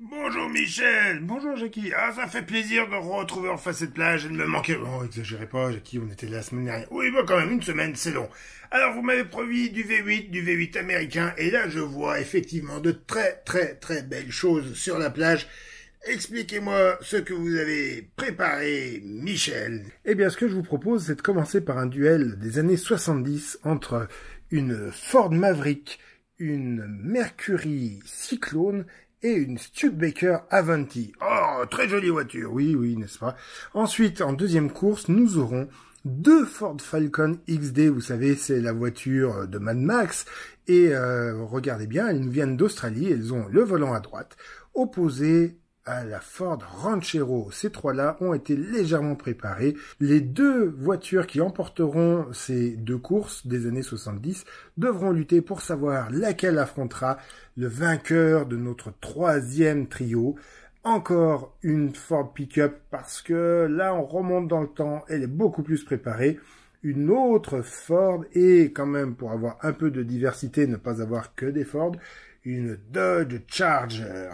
Bonjour Michel, bonjour Jackie. Ah, ça fait plaisir de retrouver enfin cette plage. Elle me manquait. Oh, exagérez pas, Jackie, on était là la semaine dernière. Oui, bah quand même, une semaine, c'est long. Alors, vous m'avez promis du V8 américain, et là, je vois effectivement de très belles choses sur la plage. Expliquez-moi ce que vous avez préparé, Michel. Eh bien, ce que je vous propose, c'est de commencer par un duel des années 70 entre une Ford Maverick, une Mercury Cyclone et une Studebaker Avanti. Oh, très jolie voiture. Oui, n'est-ce pas? Ensuite, en deuxième course, nous aurons deux Ford Falcon XD. Vous savez, c'est la voiture de Mad Max. Et regardez bien, elles nous viennent d'Australie. Elles ont le volant à droite, opposé à la Ford Ranchero. Ces trois-là ont été légèrement préparés. Les deux voitures qui emporteront ces deux courses des années 70 devront lutter pour savoir laquelle affrontera le vainqueur de notre troisième trio. Encore une Ford Pickup parce que là on remonte dans le temps, elle est beaucoup plus préparée. Une autre Ford et quand même pour avoir un peu de diversité, ne pas avoir que des Ford, une Dodge Charger.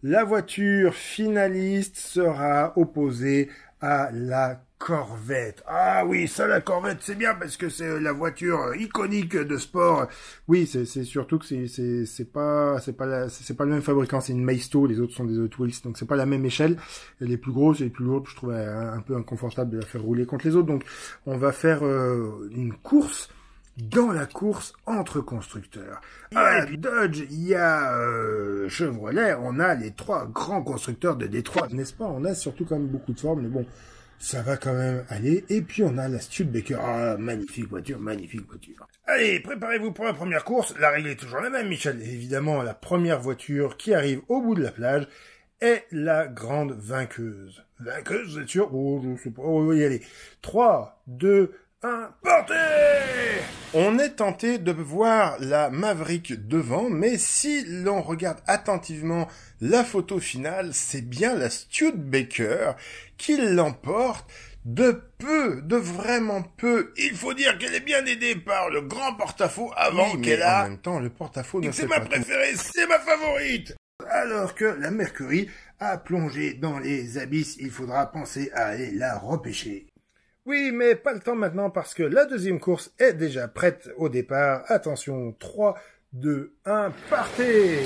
La voiture finaliste sera opposée à la Corvette. Ah oui, ça la Corvette c'est bien parce que c'est la voiture iconique de sport. Oui, c'est surtout que c'est pas le même fabricant, c'est une Maisto, les autres sont des Hot Wheels, donc c'est pas la même échelle. Elle est plus grosse, elle est plus lourde, je trouve un peu inconfortable de la faire rouler contre les autres. Donc on va faire une course. Dans la course entre constructeurs. À Dodge, il y a Chevrolet, on a les trois grands constructeurs de Détroit. N'est-ce pas? On a surtout quand même beaucoup de formes, mais bon, ça va quand même aller. Et puis on a la Studebaker. Ah, magnifique voiture, magnifique voiture. Allez, préparez-vous pour la première course. La règle est toujours la même, Michel. Et évidemment, la première voiture qui arrive au bout de la plage est la grande vainqueuse. Vainqueuse, vous êtes sûr? Oh, je sais pas, on va y aller. 3, 2, 1, partez! On est tenté de voir la Maverick devant, mais si l'on regarde attentivement la photo finale, c'est bien la Studebaker qui l'emporte de peu, de vraiment peu. Il faut dire qu'elle est bien aidée par le grand porte-à-faux avant oui, qu'elle a... En même temps, le porte-à-faux ne fait pas... C'est ma préférée, c'est ma favorite. Alors que la Mercury a plongé dans les abysses, il faudra penser à aller la repêcher. Oui, mais pas le temps maintenant parce que la deuxième course est déjà prête au départ. Attention, 3, 2, 1, partez!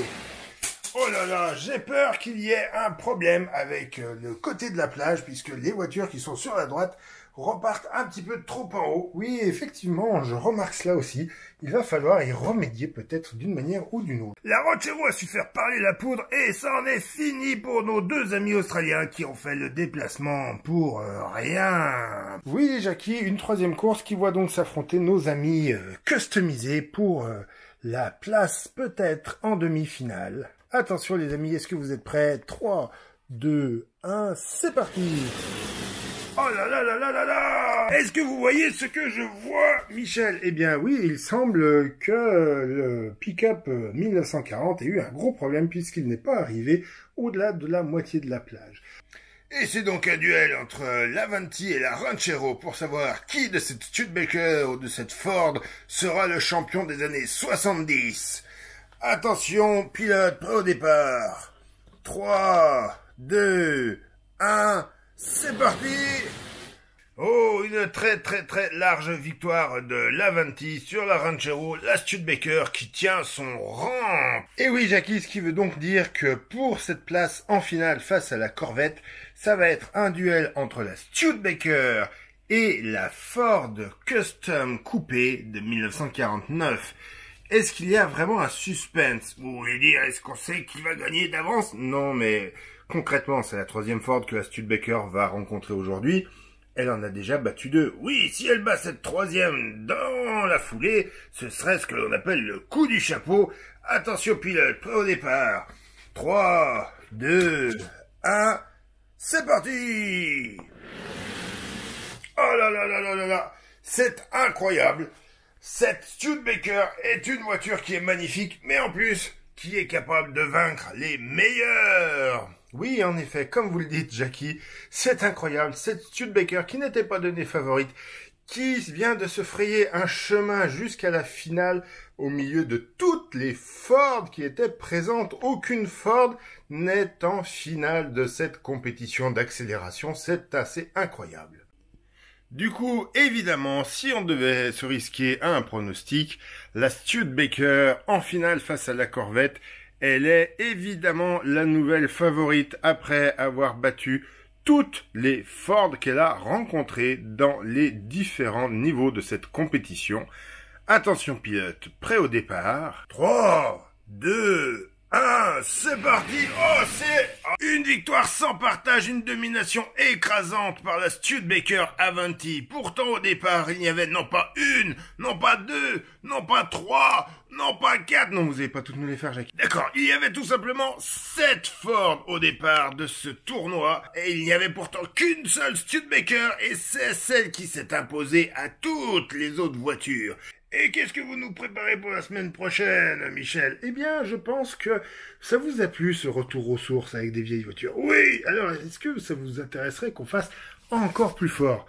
Oh là là, j'ai peur qu'il y ait un problème avec le côté de la plage puisque les voitures qui sont sur la droite repartent un petit peu trop en haut. Oui, effectivement, je remarque cela aussi. Il va falloir y remédier peut-être d'une manière ou d'une autre. La Ranchero a su faire parler la poudre et ça en est fini pour nos deux amis australiens qui ont fait le déplacement pour rien. Oui, Jackie, une troisième course qui voit donc s'affronter nos amis customisés pour la place peut-être en demi-finale. Attention les amis, est-ce que vous êtes prêts? 3, 2, 1, c'est parti! Oh là là là là là là! Est-ce que vous voyez ce que je vois, Michel? Eh bien oui, il semble que le pick-up 1940 ait eu un gros problème puisqu'il n'est pas arrivé au-delà de la moitié de la plage. Et c'est donc un duel entre l'Avanti et la Ranchero pour savoir qui de cette Studebaker ou de cette Ford sera le champion des années 70. Attention, pilote, au départ. 3, 2, 1... C'est parti! Oh, une très large victoire de l'Avanti sur la Ranchero, la Studebaker qui tient son rang. Et oui, Jackie, ce qui veut donc dire que pour cette place en finale face à la Corvette, ça va être un duel entre la Studebaker et la Ford Custom Coupé de 1949. Est-ce qu'il y a vraiment un suspense? Vous voulez dire, est-ce qu'on sait qui va gagner d'avance? Non, mais concrètement, c'est la troisième Ford que la Studebaker va rencontrer aujourd'hui. Elle en a déjà battu deux. Oui, si elle bat cette troisième dans la foulée, ce serait ce que l'on appelle le coup du chapeau. Attention pilote, au départ. 3, 2, 1, c'est parti! Oh là là là là là là, c'est incroyable. Cette Studebaker est une voiture qui est magnifique, mais en plus, qui est capable de vaincre les meilleurs. Oui, en effet, comme vous le dites, Jackie, c'est incroyable. Cette Studebaker qui n'était pas donnée favorite, qui vient de se frayer un chemin jusqu'à la finale au milieu de toutes les Ford qui étaient présentes. Aucune Ford n'est en finale de cette compétition d'accélération. C'est assez incroyable. Du coup, évidemment, si on devait se risquer à un pronostic, la Studebaker en finale face à la Corvette, elle est évidemment la nouvelle favorite après avoir battu toutes les Ford qu'elle a rencontrées dans les différents niveaux de cette compétition. Attention pilote, prêt au départ. 3, 2, 1, c'est parti. Oh, c'est une victoire sans partage, une domination écrasante par la Studebaker Avanti. Pourtant, au départ, il n'y avait non pas une, non pas deux, non pas trois, non pas quatre. Non, vous n'allez pas toutes nous les faire, Jacques. D'accord, il y avait tout simplement 7 Ford au départ de ce tournoi. Et il n'y avait pourtant qu'une seule Studebaker, et c'est celle qui s'est imposée à toutes les autres voitures. Et qu'est-ce que vous nous préparez pour la semaine prochaine, Michel? Eh bien, je pense que ça vous a plu, ce retour aux sources avec des vieilles voitures. Oui, alors, est-ce que ça vous intéresserait qu'on fasse encore plus fort?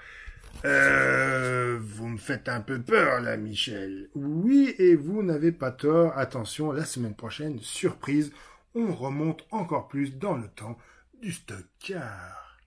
Vous me faites un peu peur, là, Michel. Oui, et vous n'avez pas tort. Attention, la semaine prochaine, surprise, on remonte encore plus dans le temps du stock car.